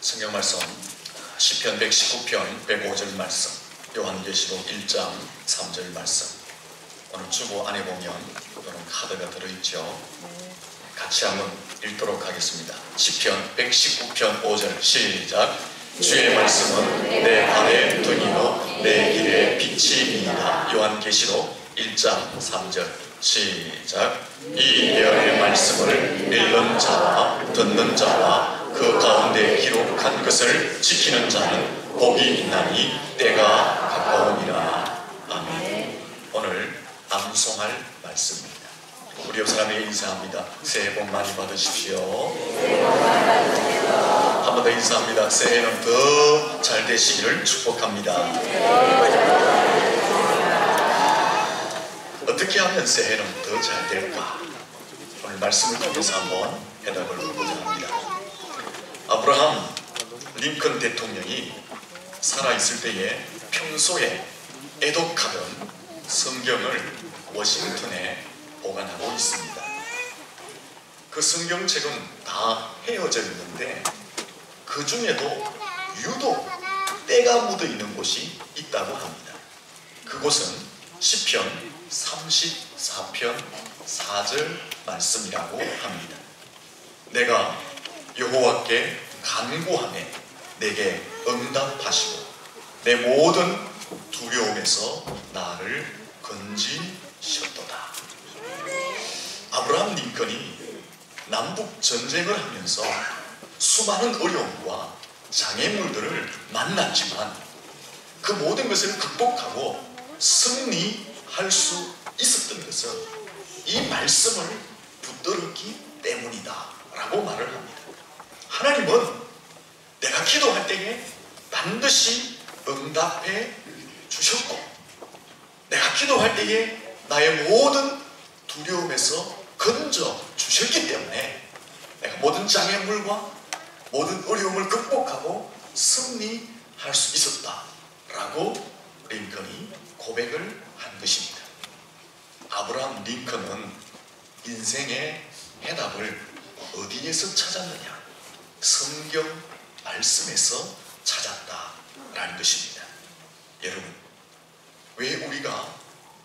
성경 말씀 시편 119편 105절 말씀, 요한계시록 1장 3절 말씀. 오늘 주보 안에 보면 이런 카드가 들어있죠. 같이 한번 읽도록 하겠습니다. 시편 119편 5절 시작. 주의 말씀은 내 발의 등이요 내 길의 빛이니이다. 요한계시록 1장 3절 시작. 이 예언의 말씀을 읽는 자와 듣는 자와 그 가운데 기록한 것을 지키는 자는 복이 있나니 때가 가까우니라. 아멘. 오늘 암송할 말씀입니다. 우리 옆 사람에게 인사합니다. 새해 복 많이 받으십시오. 한 번 더 인사합니다. 새해는 더 잘 되시기를 축복합니다. 어떻게 하면 새해는 더 잘 될까? 오늘 말씀을 통해서 한번 해답을 보고자 합니다. 아브라함 링컨 대통령이 살아있을 때에 평소에 애독하던 성경을 워싱턴에 보관하고 있습니다. 그 성경책은 다 헤어져 있는데 그 중에도 유독 때가 묻어 있는 곳이 있다고 합니다. 그곳은 시편 34편 4절 말씀이라고 합니다. 내가 여호와께 간구하매 내게 응답하시고 내 모든 두려움에서 나를 건지셨도다. 아브라함 링컨이 남북 전쟁을 하면서 수많은 어려움과 장애물들을 만났지만 그 모든 것을 극복하고 승리할 수 있었던 것은 이 말씀을 붙들었기 때문이다 라고 말을 합니다. 하나님은 내가 기도할 때에 반드시 응답해 주셨고 내가 기도할 때에 나의 모든 두려움에서 건져 주셨기 때문에 내가 모든 장애물과 모든 어려움을 극복하고 승리할 수 있었다 라고 링컨이 고백을 한 것입니다. 아브라함 링컨은 인생의 해답을 어디에서 찾았느냐? 성경 말씀에서 찾았다라는 것입니다. 여러분, 왜 우리가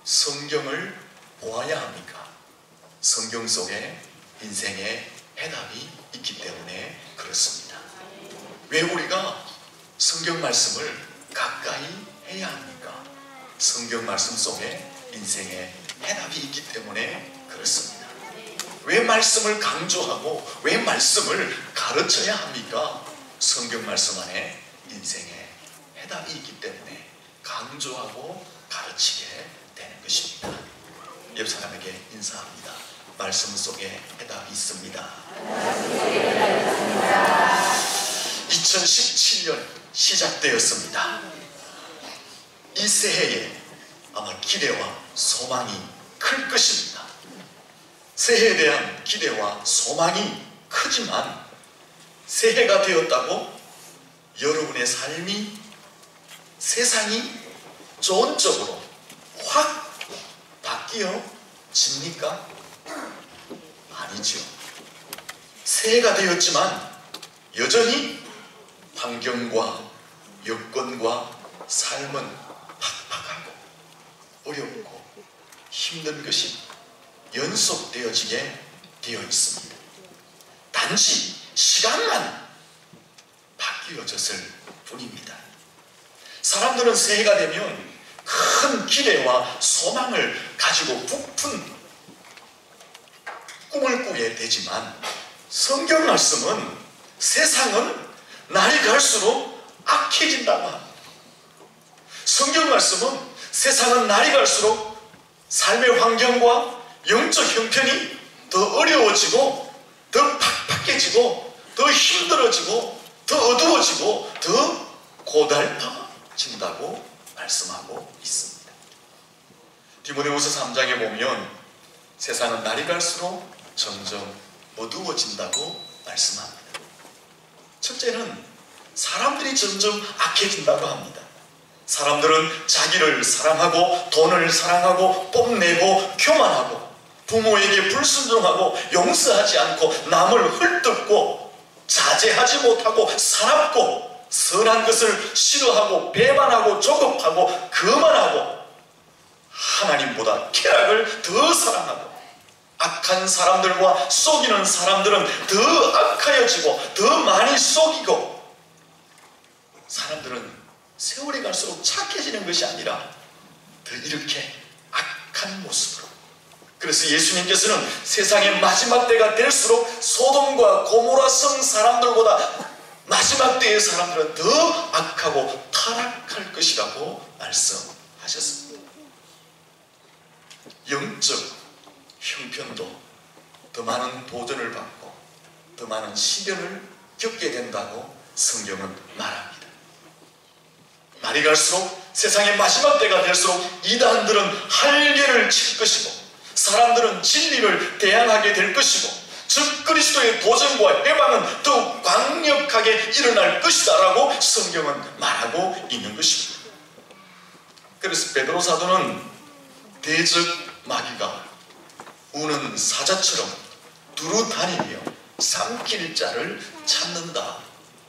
성경을 보아야 합니까? 성경 속에 인생의 해답이 있기 때문에 그렇습니다. 왜 우리가 성경 말씀을 가까이 해야 합니까? 성경 말씀 속에 인생의 해답이 있기 때문에 그렇습니다. 왜 말씀을 강조하고 왜 말씀을 가르쳐야 합니까? 성경 말씀 안에 인생의 해답이 있기 때문에 강조하고 가르치게 되는 것입니다. 옆 사람에게 인사합니다. 말씀 속에 해답이 있습니다. 2017년 시작되었습니다. 이 새해에 아마 기대와 소망이 클 것입니다. 새해에 대한 기대와 소망이 크지만 새해가 되었다고 여러분의 삶이 세상이 좋은 쪽으로 확 바뀌어집니까? 아니죠. 새해가 되었지만 여전히 환경과 여건과 삶은 팍팍하고 어렵고 힘든 것이 연속되어지게 되어 있습니다. 단지 시간만 바뀌어졌을 뿐입니다. 사람들은 새해가 되면 큰 기대와 소망을 가지고 부푼 꿈을 꾸게 되지만 성경 말씀은 세상은 날이 갈수록 악해진다고 합니다. 성경 말씀은 세상은 날이 갈수록 삶의 환경과 영적 형편이 더 어려워지고 더 팍팍해지고 더 힘들어지고 더 어두워지고 더 고달파진다고 말씀하고 있습니다. 디모데후서 3장에 보면 세상은 날이 갈수록 점점 어두워진다고 말씀합니다. 첫째는 사람들이 점점 악해진다고 합니다. 사람들은 자기를 사랑하고 돈을 사랑하고 뽐내고 교만하고 부모에게 불순종하고 용서하지 않고 남을 헐뜯고 자제하지 못하고 사납고 선한 것을 싫어하고 배반하고 조급하고 거만하고 하나님보다 쾌락을 더 사랑하고 악한 사람들과 속이는 사람들은 더 악하여지고 더 많이 속이고 사람들은 세월이 갈수록 착해지는 것이 아니라 더 이렇게 악한 모습으로. 그래서 예수님께서는 세상의 마지막 때가 될수록 소돔과 고모라 성 사람들보다 마지막 때의 사람들은 더 악하고 타락할 것이라고 말씀하셨습니다. 영적 형편도 더 많은 도전을 받고 더 많은 시련을 겪게 된다고 성경은 말합니다. 날이 갈수록 세상의 마지막 때가 될수록 이단들은 할례를 칠 것이고 사람들은 진리를 대항하게 될 것이고 즉 그리스도의 도전과 해방은 더욱 강력하게 일어날 것이다 라고 성경은 말하고 있는 것입니다. 그래서 베드로 사도는 대적 마귀가 우는 사자처럼 두루 다니며 삼킬 자를 찾는다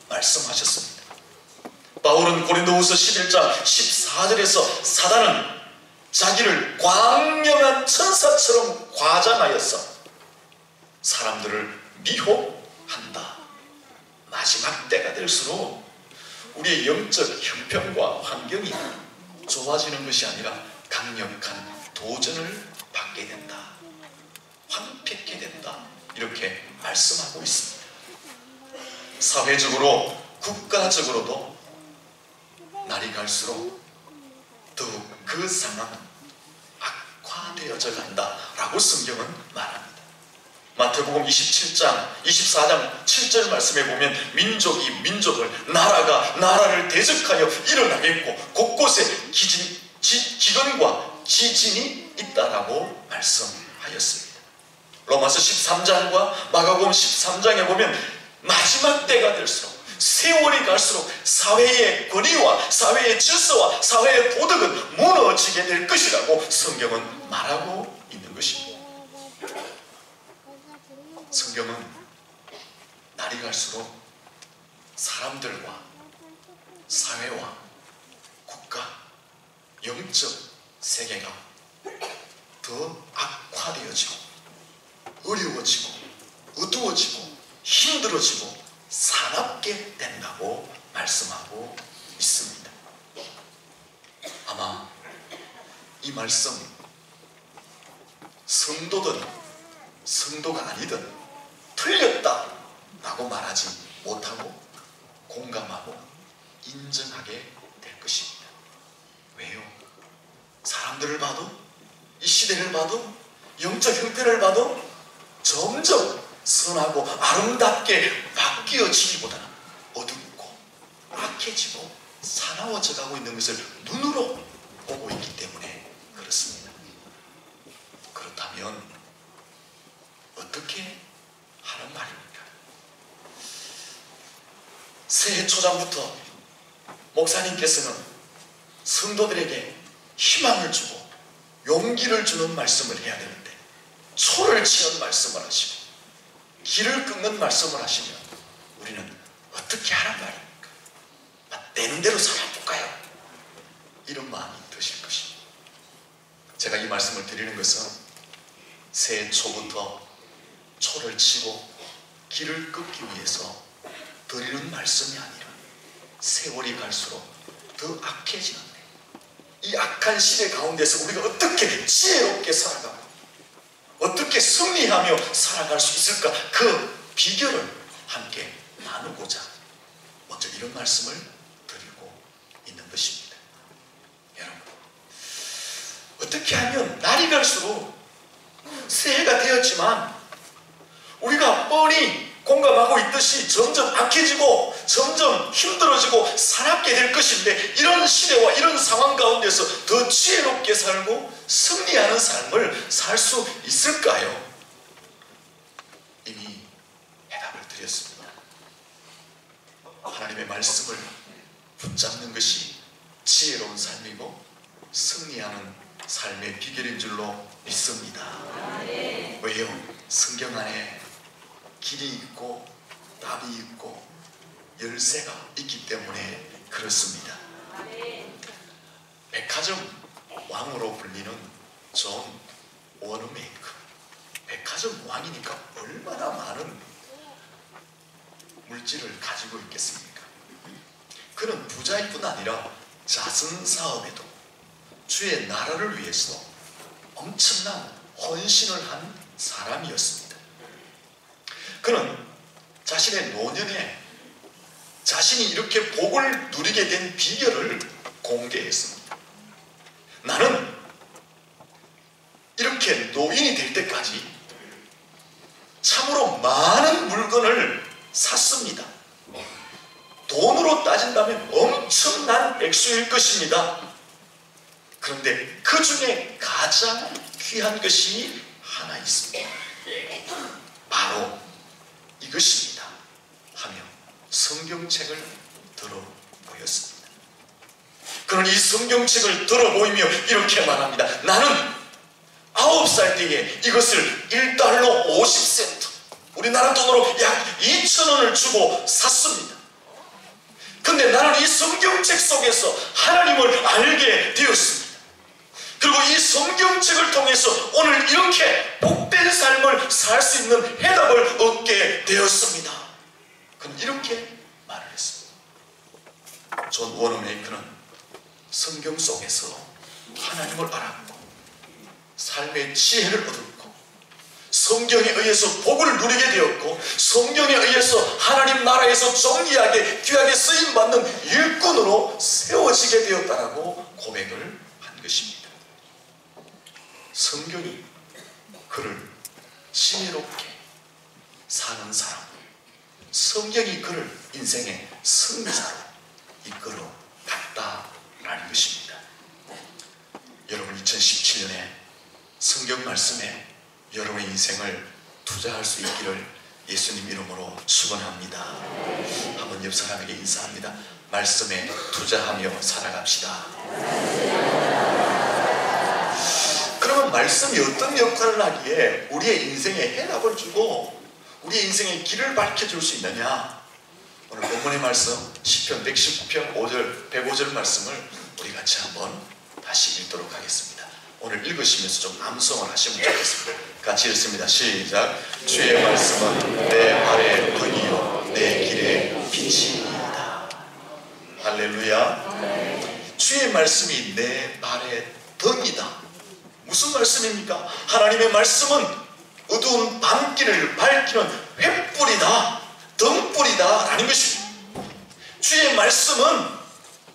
말씀하셨습니다. 바울은 고린도후서 11장 14절에서 사단은 자기를 광명한 천사처럼 과장하여서 사람들을 미혹한다. 마지막 때가 될수록 우리의 영적 형편과 환경이 좋아지는 것이 아니라 강력한 도전을 받게 된다. 황폐케 된다. 이렇게 말씀하고 있습니다. 사회적으로 국가적으로도 날이 갈수록 더욱 그 상황은 악화되어져 간다라고 성경은 말합니다. 마태복음 27장 24장 7절 말씀에 보면 민족이 민족을 나라가 나라를 대적하여 일어나겠고 곳곳에 기근과 지진이 있다라고 말씀하였습니다. 로마서 13장과 마가복음 13장에 보면 마지막 때가 될수록 세월이 갈수록 사회의 권위와 사회의 질서와 사회의 도덕은 무너지게 될 것이라고 성경은 말하고 있는 것입니다. 성경은 날이 갈수록 사람들과 사회와 국가, 영적 세계가 더 악화되어지고 어려워지고 어두워지고 힘들어지고 사납게 된다고 말씀하고 있습니다. 아마 이 말씀 성도든 성도가 아니든 틀렸다라고 말하지 못하고 공감하고 인정하게 될 것입니다. 왜요? 사람들을 봐도 이 시대를 봐도 영적 형태를 봐도 점점 선하고 아름답게 바뀌어지기보다는 어둡고 악해지고 사나워져 가고 있는 것을 눈으로 보고 있기 때문에 그렇습니다. 그렇다면 어떻게 하는 말입니까? 새해 초장부터 목사님께서는 성도들에게 희망을 주고 용기를 주는 말씀을 해야 되는데 초를 치는 말씀을 하시고 길을 끊는 말씀을 하시면 우리는 어떻게 하란 말입니까? 되는 대로 살아볼까요? 이런 마음이 드실 것입니다. 제가 이 말씀을 드리는 것은 새해 초부터 초를 치고 길을 끊기 위해서 드리는 말씀이 아니라 세월이 갈수록 더 악해지는데 이 악한 시대 가운데서 우리가 어떻게 지혜롭게 살아가고 어떻게 승리하며 살아갈 수 있을까? 그 비결을 함께 나누고자 먼저 이런 말씀을 드리고 있는 것입니다. 여러분, 어떻게 하면 날이 갈수록 새해가 되었지만 우리가 뻔히 공감하고 있듯이 점점 악해지고 점점 힘들어지고 사납게 될 것인데 이런 시대와 이런 상황 가운데서 더 지혜롭게 살고 승리하는 삶을 살 수 있을까요? 이미 해답을 드렸습니다. 하나님의 말씀을 붙잡는 것이 지혜로운 삶이고 승리하는 삶의 비결인 줄로 믿습니다. 왜요? 성경 안에 길이 있고 답이 있고 열쇠가 있기 때문에 그렇습니다. 백화점 왕으로 불리는 존 워너메이커, 백화점 왕이니까 얼마나 많은 물질을 가지고 있겠습니까? 그는 부자일 뿐 아니라 자선사업에도 주의 나라를 위해서 엄청난 헌신을 한 사람이었습니다. 그는 자신의 노년에 자신이 이렇게 복을 누리게 된 비결을 공개했습니다. 나는 이렇게 노인이 될 때까지 참으로 많은 물건을 샀습니다. 돈으로 따진다면 엄청난 액수일 것입니다. 그런데 그 중에 가장 귀한 것이 하나 있습니다. 바로 이것입니다 하며 성경책을 들어 보였습니다. 그는 이 성경책을 들어 보이며 이렇게 말합니다. 나는 9살 때에 이것을 1달러 50센트, 우리나라 돈으로 약 2,000원을 주고 샀습니다. 근데 나는 이 성경책 속에서 하나님을 알게 되었습니다. 그리고 이 성경책을 통해서 오늘 이렇게 복된 삶을 살 수 있는 해답을 얻게 되었습니다. 그는 이렇게 말을 했습니다. 존 워너메이커는 성경 속에서 하나님을 알았고 삶의 지혜를 얻었고 성경에 의해서 복을 누리게 되었고 성경에 의해서 하나님 나라에서 존귀하게 귀하게 쓰임받는 일꾼으로 세워지게 되었다라고 고백을 한 것입니다. 성경이 그를 지혜롭게 사는 사람, 성경이 그를 인생의 승리자로 이끌어 갔다라는 것입니다. 여러분 2017년에 성경 말씀에 여러분의 인생을 투자할 수 있기를 예수님 이름으로 축원합니다. 한번 옆 사람에게 인사합니다. 말씀에 투자하며 살아갑시다. 그러면 말씀이 어떤 역할을 하기에 우리의 인생에 해답을 주고 우리의 인생의 길을 밝혀줄 수 있느냐? 오늘 본문의 말씀 시편 119편 5절 105절 말씀을 우리 같이 한번 다시 읽도록 하겠습니다. 오늘 읽으시면서 좀 암송을 하시면 좋겠습니다. 같이 읽습니다. 시작. 주의 말씀은 내 발의 등이요 내 길의 빛이니이다. 할렐루야. 주의 말씀이 내 발의 등이다. 무슨 말씀입니까? 하나님의 말씀은 어두운 밤길을 밝히는 횃불이다, 등불이다 라는 것입니다. 주의 말씀은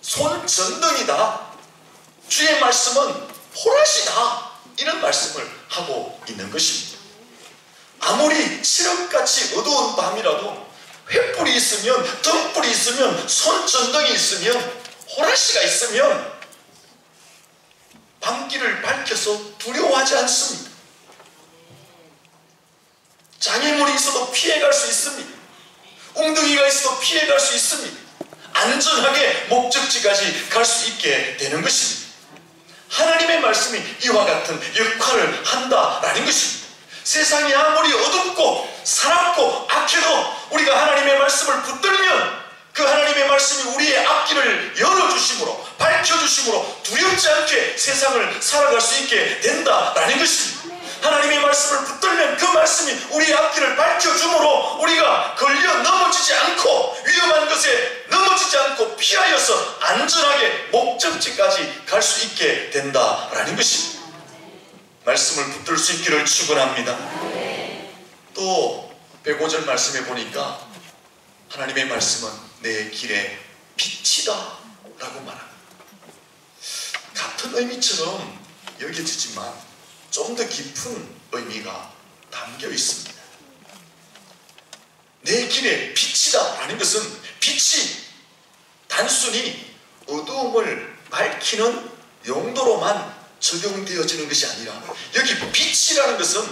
손전등이다, 주의 말씀은 포라시다, 이런 말씀을 하고 있는 것입니다. 아무리 칠흑같이 어두운 밤이라도 횃불이 있으면, 등불이 있으면, 손전등이 있으면, 호라시가 있으면 밤길을 밝혀서 두려워하지 않습니다. 장애물이 있어도 피해갈 수 있습니다. 웅덩이가 있어도 피해갈 수 있습니다. 안전하게 목적지까지 갈 수 있게 되는 것입니다. 하나님의 말씀이 이와 같은 역할을 한다라는 것입니다. 세상이 아무리 어둡고 사납고 악해도 우리가 하나님의 말씀을 붙들면 그 하나님의 말씀이 우리의 앞길을 열어주심으로 밝혀주심으로 두렵지 않게 세상을 살아갈 수 있게 된다라는 것입니다. 하나님의 말씀을 붙들면 그 말씀이 우리의 앞길을 밝혀주므로 우리가 걸려 넘어지지 않고 위험한 것에 넘어지지 않고 피하여서 안전하게 목적지까지 갈 수 있게 된다라는 것입니다. 말씀을 붙들 수 있기를 축원합니다. 또 105절 말씀에 보니까 하나님의 말씀은 내 길의 빛이다 라고 말합니다. 같은 의미처럼 여겨지지만 좀 더 깊은 의미가 담겨 있습니다. 내 길의 빛이다 라는 것은 빛이 단순히 어두움을 밝히는 용도로만 적용되어지는 것이 아니라 여기 빛이라는 것은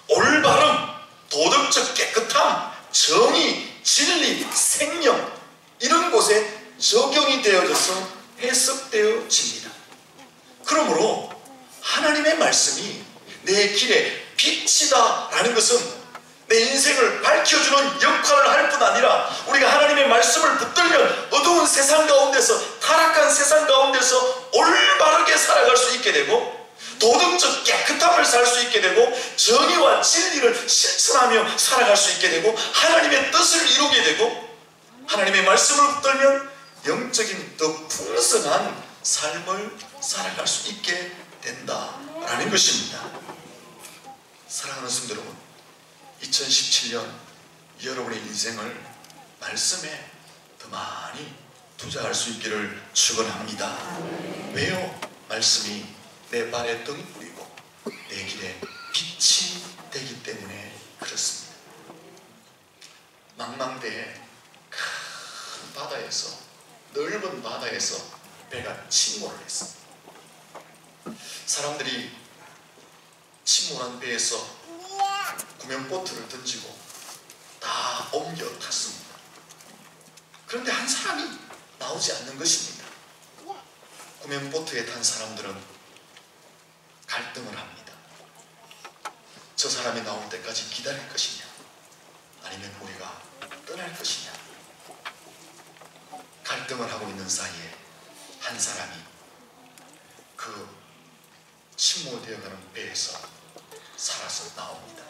올바름, 도덕적 깨끗함, 정의, 진리, 생명 이런 곳에 적용이 되어져서 해석되어집니다. 그러므로 하나님의 말씀이 내 길의 빛이다 라는 것은 내 인생을 밝혀주는 역할을 할 뿐 아니라 우리가 하나님의 말씀을 붙들면 어두운 세상 가운데서, 타락한 세상 가운데서 올바르게 살아갈 수 있게 되고, 도덕적 깨끗함을 살 수 있게 되고, 정의와 진리를 실천하며 살아갈 수 있게 되고, 하나님의 뜻을 이루게 되고, 하나님의 말씀을 붙들면 영적인 더 풍성한 삶을 살아갈 수 있게 된다라는 것입니다. 사랑하는 성도 여러분, 2017년 여러분의 인생을 말씀에 더 많이 투자할 수 있기를 축원합니다. 왜요? 말씀이 내 발에 등이 뿌리고 내 길에 빛이 되기 때문에 그렇습니다. 망망대해 큰 바다에서, 넓은 바다에서 배가 침몰을 했습니다. 사람들이 침몰한 배에서 구명보트를 던지고 다 옮겨 탔습니다. 그런데 한 사람이 나오지 않는 것입니다. 구명보트에 탄 사람들은 갈등을 합니다. 저 사람이 나올 때까지 기다릴 것이냐, 아니면 우리가 떠날 것이냐. 갈등을 하고 있는 사이에 한 사람이 그 침몰되어가는 배에서 살아서 나옵니다.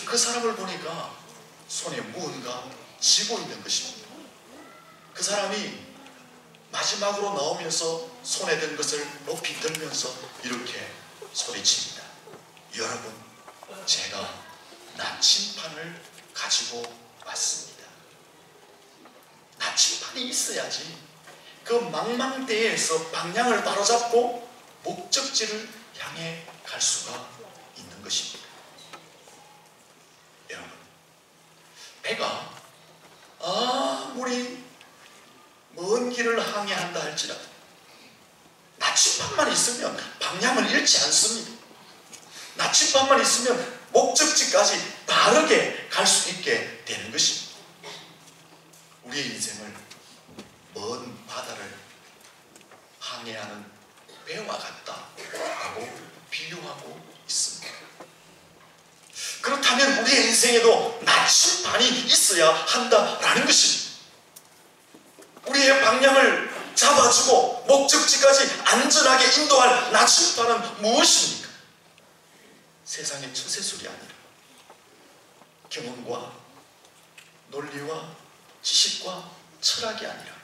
그 사람을 보니까 손에 무언가 쥐고 있는 것입니다. 그 사람이 마지막으로 나오면서 손에 든 것을 높이 들면서 이렇게 소리칩니다. 여러분, 제가 나침판을 가지고 왔습니다. 나침판이 있어야지 그 망망대해에서 방향을 바로잡고 목적지를 향해 갈 수가 있는 것입니다. 여러분, 배가 아무리 먼 길을 항해한다 할지라도 나침판만 있으면 방향을 잃지 않습니다. 나침판만 있으면 목적지까지 바르게 갈 수 있게 되는 것입니다. 우리의 인생을 먼 바다를 항해하는 배와 같다라고 비유하고 있습니다. 그렇다면 우리의 인생에도 나침반이 있어야 한다라는 것입니다. 우리의 방향을 잡아주고 목적지까지 안전하게 인도할 나침반은 무엇입니까? 세상의 처세술이 아니라 경험과 논리와 지식과 철학이 아니라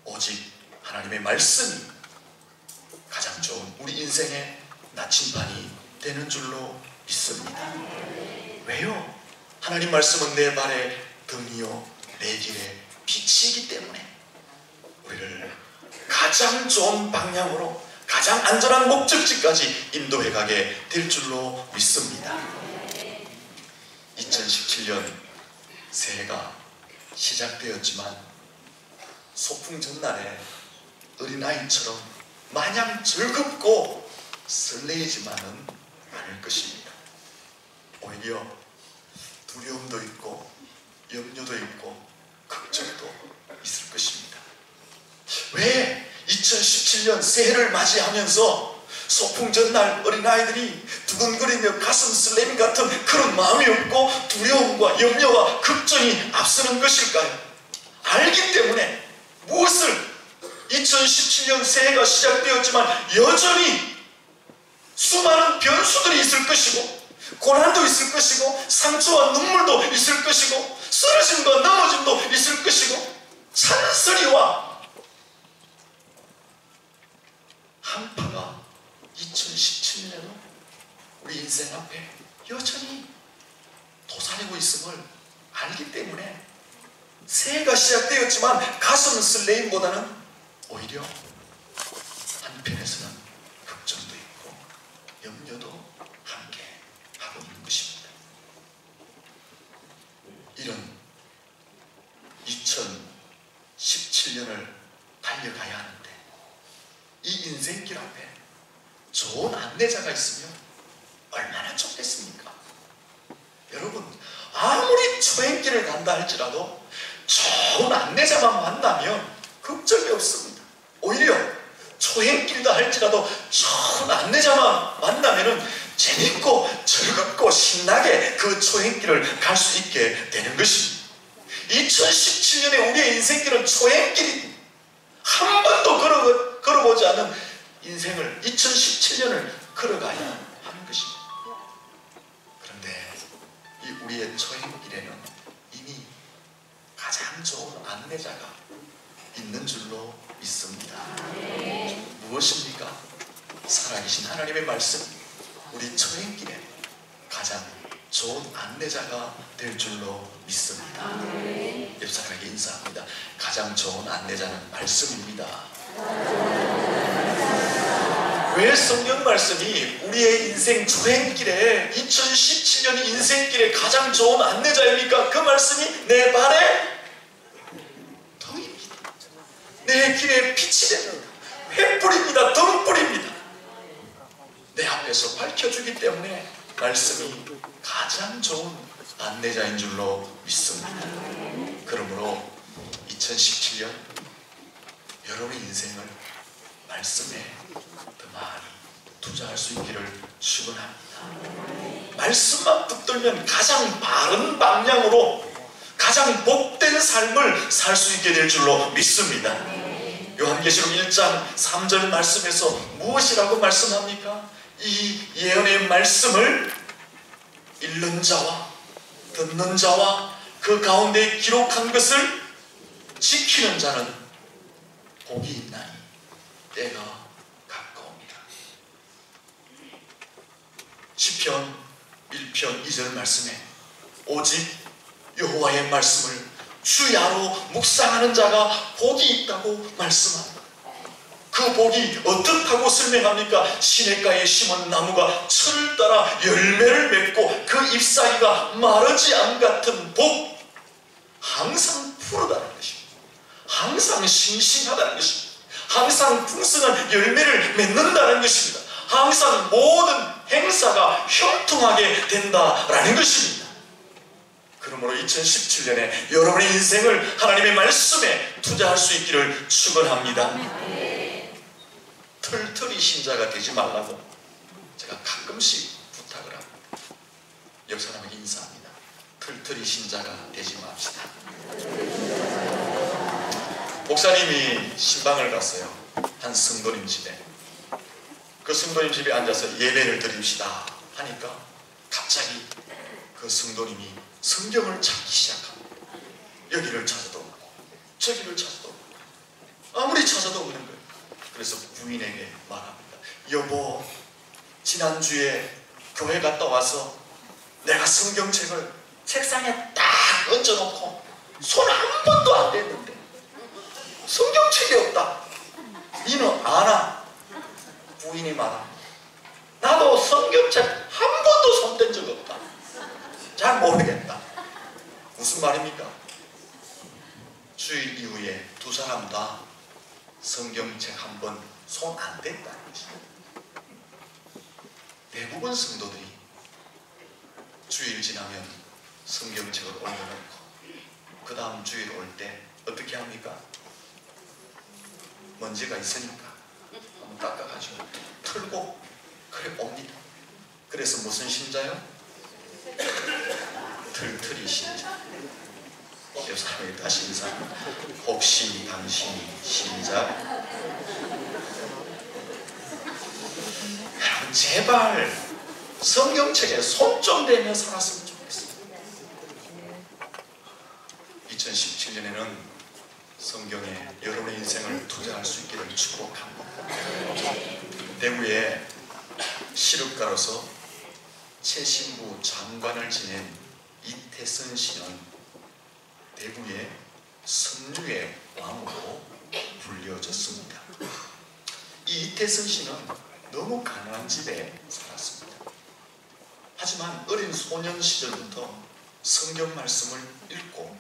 오직 하나님의 말씀이 가장 좋은 우리 인생의 나침반이 되는 줄로 믿습니다. 왜요? 하나님 말씀은 내 발의 등이요 내 길의 빛이기 때문에 우리를 가장 좋은 방향으로, 가장 안전한 목적지까지 인도해 가게 될 줄로 믿습니다. 2017년 새해가 시작되었지만 소풍 전날에 어린아이처럼 마냥 즐겁고 설레이지만은 않을 것입니다. 오히려 두려움도 있고 염려도 있고 걱정도 있을 것입니다. 왜 2017년 새해를 맞이하면서 소풍 전날 어린아이들이 두근거리며 가슴 설렘 같은 그런 마음이 없고 두려움과 염려와 걱정이 앞서는 것일까요? 알기 때문에 무엇을 2017년 새해가 시작되었지만 여전히 수많은 변수들이 있을 것이고 고난도 있을 것이고 상처와 눈물도 있을 것이고 쓰러짐과 넘어짐도 있을 것이고 찬소리와 한파가 2017년에도 우리 인생 앞에 여전히 도사리고 있음을 알기 때문에 새해가 시작되었지만 가슴 설레임보다는 오히려 한편에서는 걱정도 있고 염려도 함께 하고 있는 것입니다. 이런 2017년을 달려가야 하는데 이 인생길 앞에 좋은 안내자가 있으면 얼마나 좋겠습니까? 여러분, 아무리 초행길을 간다 할지라도 좋은 안내자만 만나면 걱정이 없습니다. 오히려 초행길이다 할지라도 좋은 안내자만 만나면 재밌고 즐겁고 신나게 그 초행길을 갈 수 있게 되는 것입니다. 2017년에 우리의 인생길은 초행길입니다. 한 번도 걸어보지 않은 인생을 2017년을 걸어가야 하는 것입니다. 그런데 이 우리의 초행길에는 이미 가장 좋은 안내자가 있는 줄로 믿습니다. 무엇입니까? 살아계신 하나님의 말씀, 우리 초행길에 가장 좋은 안내자가 될 줄로 믿습니다. 옆 사람에게 인사합니다. 가장 좋은 안내자는 말씀입니다. 왜 성경 말씀이 우리의 인생 초행길에 2017년 인생길에 가장 좋은 안내자입니까? 그 말씀이 내 발에 燈입니다. 내 길에 빛이 됩니다. 횃불입니다. 등불입니다. 내 앞에서 밝혀주기 때문에 말씀이 가장 좋은 안내자인 줄로 믿습니다. 그러므로 2017년 여러분의 인생을 말씀에 더 많이 투자할 수 있기를 축원합니다. 말씀만 붙들면 가장 바른 방향으로 가장 복된 삶을 살 수 있게 될 줄로 믿습니다. 요한계시록 1장 3절 말씀에서 무엇이라고 말씀합니까? 이 예언의 말씀을 읽는 자와 듣는 자와 그 가운데 기록한 것을 지키는 자는 복이 있나니 때가 가까웁니다. 시편 1편 2절 말씀에 오직 여호와의 말씀을 주야로 묵상하는 자가 복이 있다고 말씀합니다. 그 복이 어떻다고 설명합니까? 시냇가에 심은 나무가 철을 따라 열매를 맺고 그 잎사귀가 마르지 않은 같은 복. 항상 푸르다는 것입니다. 항상 싱싱하다는 것입니다. 항상 풍성한 열매를 맺는다는 것입니다. 항상 모든 행사가 형통하게 된다라는 것입니다. 그러므로 2017년에 여러분의 인생을 하나님의 말씀에 투자할 수 있기를 축원합니다. 털털이 신자가 되지 말라고 제가 가끔씩 부탁을 합니다. 옆 사람에게 인사합니다. 털털이 신자가 되지 맙시다. 목사님이 신방을 갔어요. 한 성도님 집에. 그 성도님 집에 앉아서 예배를 드립시다 하니까 갑자기 그 성도님이 성경을 찾기 시작합니다. 여기를 찾아도 없고 저기를 찾아도 없고 아무리 찾아도 없는 거예요. 그래서 부인에게 말합니다. 여보, 지난주에 교회 갔다 와서 내가 성경책을 책상에 딱 얹어놓고 손 한 번도 안 댔는데 성경책이 없다. 니는 아나? 부인이 말합니다. 나도 성경책 한 번도 손댄 적 없다. 잘 모르겠다. 무슨 말입니까? 주일 이후에 두 사람 다 성경책 한 번 손 안 댔다는 것입니다. 대부분 성도들이 주일 지나면 성경책을 올려놓고 그 다음 주일 올 때 어떻게 합니까? 먼지가 있으니까 한번 닦아가지고 털고 그래 옵니다. 그래서 무슨 신자요? 털털이 신자. 옆 사람에게 다시 인사. 혹시 당신이 신자? 여러분 제발 성경책에 손 좀 대며 살았으면 좋겠어요. 2017년에는 성경에 여러분의 인생을 투자할 수 있기를 축복합니다. 대구에 시륵가로서 최신부 장관을 지낸 이태선 씨는 대구의 선류의 왕으로 불려졌습니다. 이 이태선 씨는 너무 가난한 집에 살았습니다. 하지만 어린 소년 시절부터 성경 말씀을 읽고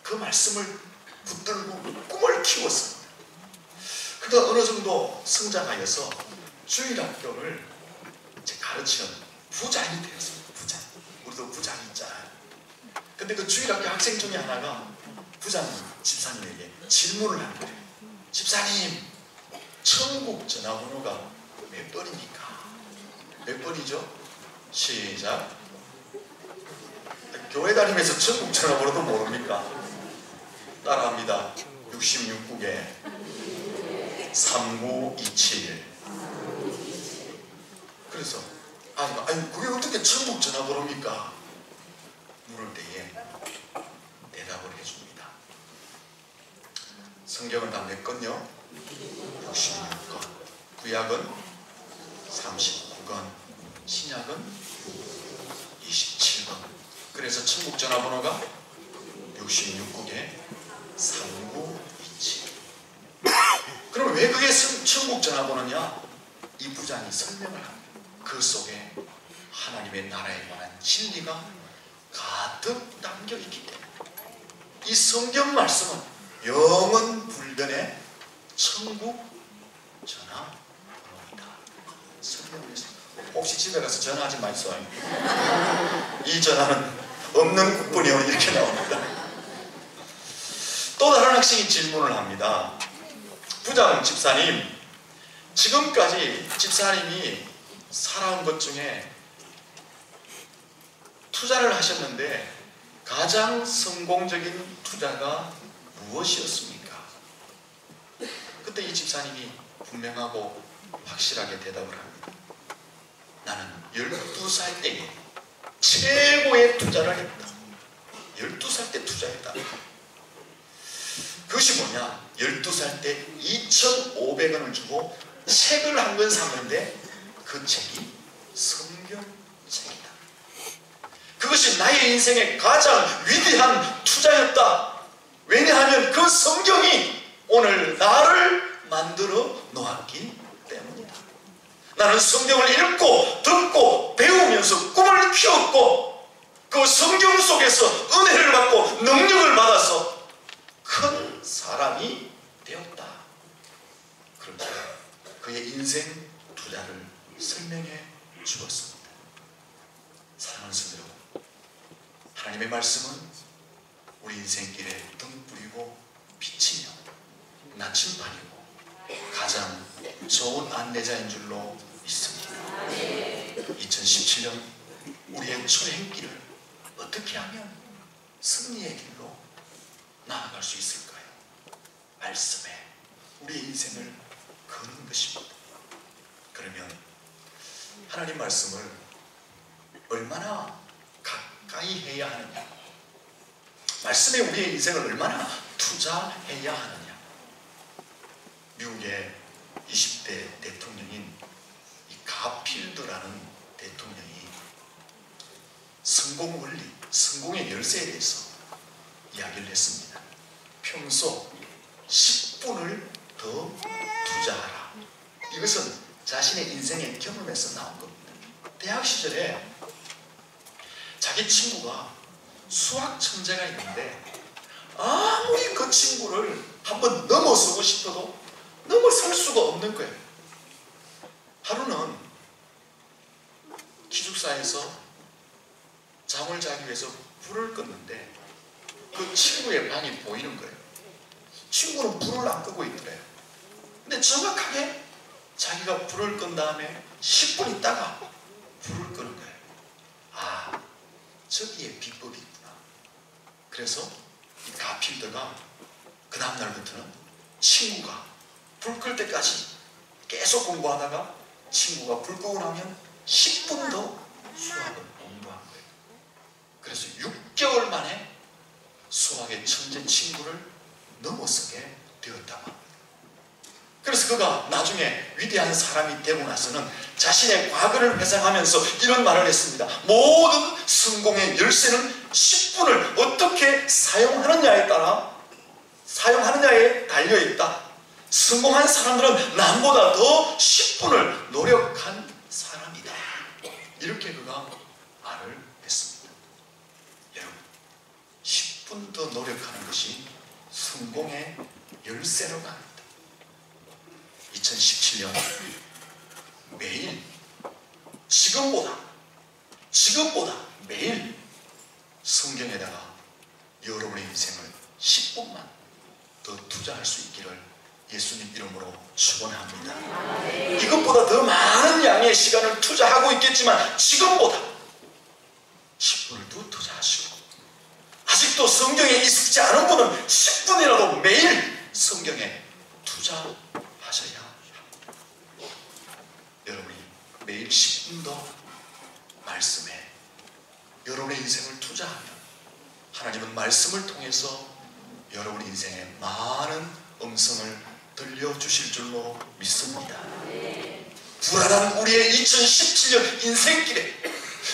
그 말씀을 붙들고 꿈을 키웠습니다. 그가 어느 정도 성장하여서 주일학교를 가르치는 부장이 되었습니다. 부장. 우리도 부장이 있잖아요. 근데 그 주일학교 학생 중에 하나가 부장 집사님에게 질문을 한 거예요. 집사님, 천국 전화번호가 몇 번입니까? 몇 번이죠? 시작. 교회 다니면서 천국 전화번호도 모릅니까? 따라합니다. 66국에 3927. 그래서 아니 그게 어떻게 천국 전화번호입니까? 물을 때에 대답을 해줍니다. 성경은 다 몇 건요? 66건. 구약은 39건. 신약은 27건. 그래서 천국 전화번호가 66국에 3927. 그럼 왜 그게 천국 전화번호냐? 이 부장이 설명을 합니다. 그 속에 하나님의 나라에 관한 진리가 가득 담겨 있기 때문에 이 성경 말씀은 영원 불변의 천국 전화번호이다. 설명했습니다. 혹시 집에 가서 전화하지 마세요. 이 전화는 없는 국번이요 이렇게 나옵니다. 또 다른 학생이 질문을 합니다. 부장 집사님, 지금까지 집사님이 살아온 것 중에 투자를 하셨는데 가장 성공적인 투자가 무엇이었습니까? 그때 이 집사님이 분명하고 확실하게 대답을 합니다. 나는 12살 때에 최고의 투자를 했다. 12살 때 투자했다. 그것이 뭐냐? 12살 때 2,500원을 주고 책을 한 권 샀는데 그 책이 성경책이다. 그것이 나의 인생의 가장 위대한 투자였다. 왜냐하면 그 성경이 오늘 나를 만들어 놓았기 때문이다. 나는 성경을 읽고 듣고 배우면서 꿈을 키웠고 그 성경 속에서 은혜를 받고 능력을 받아서 큰 사람이 되었다. 그렇게 그의 인생 투자를 설명해 주었습니다. 사랑하는 성도 여러분, 하나님의 말씀은 우리 인생길에 등불이고 빛이며 나침반이고 가장 좋은 안내자인 줄로 믿습니다. 2017년 우리의 출행길을 어떻게 하면 승리의 길로 나아갈 수 있을까요? 말씀에 우리의 인생을 거는 것입니다. 그러면 하나님 말씀을 얼마나 가까이 해야 하느냐? 말씀에 우리의 인생을 얼마나 투자해야 하느냐? 미국의 20대 대통령인 이 가필드라는 대통령이 성공 원리, 성공의 열쇠에 대해서 이야기를 했습니다. 평소 10분을 더 투자하라. 이것은 자신의 인생의 경험에서 나온 겁니다. 대학 시절에 자기 친구가 수학 천재가 있는데 아무리 그 친구를 한번 넘어서고 싶어도 넘어설 수가 없는 거예요. 하루는 기숙사에서 잠을 자기 위해서 불을 껐는데 그 친구의 방이 보이는 거예요. 친구는 불을 안 끄고 있더래요. 근데 정확하게 자기가 불을 끈 다음에 10분 있다가 불을 끄는 거예요. 아, 저기에 비법이 있구나. 그래서 이 가필드가 그 다음날부터는 친구가 불 끌 때까지 계속 공부하다가 친구가 불 끄고 나면 10분 더 수학을 공부한 거예요. 그래서 6개월 만에 수학의 천재 친구를 넘어서게 되었다고 합니다. 그래서 그가 나중에 위대한 사람이 되고 나서는 자신의 과거를 회상하면서 이런 말을 했습니다. 모든 성공의 열쇠는 10분을 어떻게 사용하느냐에 따라 사용하느냐에 달려있다. 성공한 사람들은 남보다 더 10분을 노력한 사람이다. 이렇게 그가 말을 했습니다. 여러분, 10분 더 노력하는 것이 성공의 열쇠라고 합니다. 2017년 매일 지금보다 매일 성경에다가 여러분의 인생을 10분만 더 투자할 수 있기를 예수님 이름으로 축원합니다. 이것보다 더 많은 양의 시간을 투자하고 있겠지만 지금보다 10분을 더 투자하시고, 아직도 성경에 익숙지 않은 분은 10분이라도 매일 성경에 투자하셔야 합니다. 여러분이 매일 10분 더 말씀에 여러분의 인생을 투자하면 하나님은 말씀을 통해서 여러분의 인생에 많은 음성을 들려주실 줄로 믿습니다. 불안한 우리의 2017년 인생길에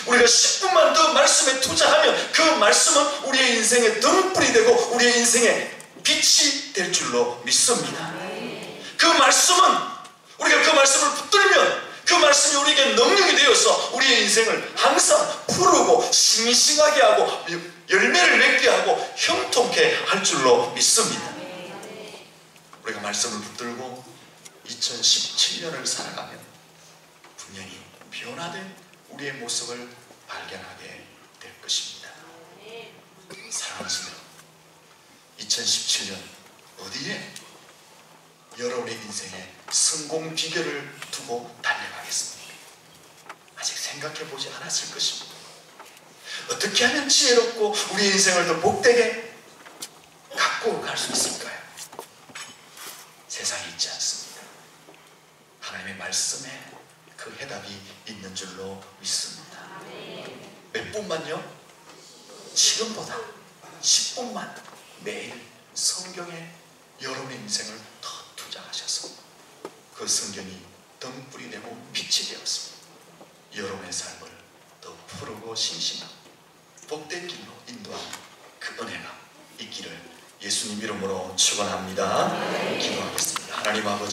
우리가 10분만 더 말씀에 투자하면 그 말씀은 우리의 인생의 등불이 되고 우리의 인생의 빛이 될 줄로 믿습니다. 그 말씀은 우리가 그 말씀을 붙들면 그 말씀이 우리에게 능력이 되어서 우리의 인생을 항상 푸르고 싱싱하게 하고 열매를 맺게 하고 형통케 할 줄로 믿습니다. 우리가 말씀을 붙들고 2017년을 살아가면 분명히 변화된 우리의 모습을 발견하게 될 것입니다. 사랑하는 성도, 2017년 어디에 여러분의 인생에 성공 비결을 두고 달려가겠습니까? 아직 생각해 보지 않았을 것입니다. 어떻게 하면 지혜롭고 우리의 인생을 더 복되게 갖고 갈 수 있을까요? 세상에 있지 않습니다. 하나님의 말씀에 그 해답이 있는 줄로 믿습니다. 몇 분만요? 지금보다 10분만 매일 성경에 여러분의 인생을 더 투자하셔서 그 성경이 등불이 되고 빛이 되었습니다. 여러분의 삶을 더 푸르고 신신하고 복된 길로 인도하는 그 은혜가 있기를 예수님 이름으로 축원합니다. 기도하겠습니다. 하나님 아버지,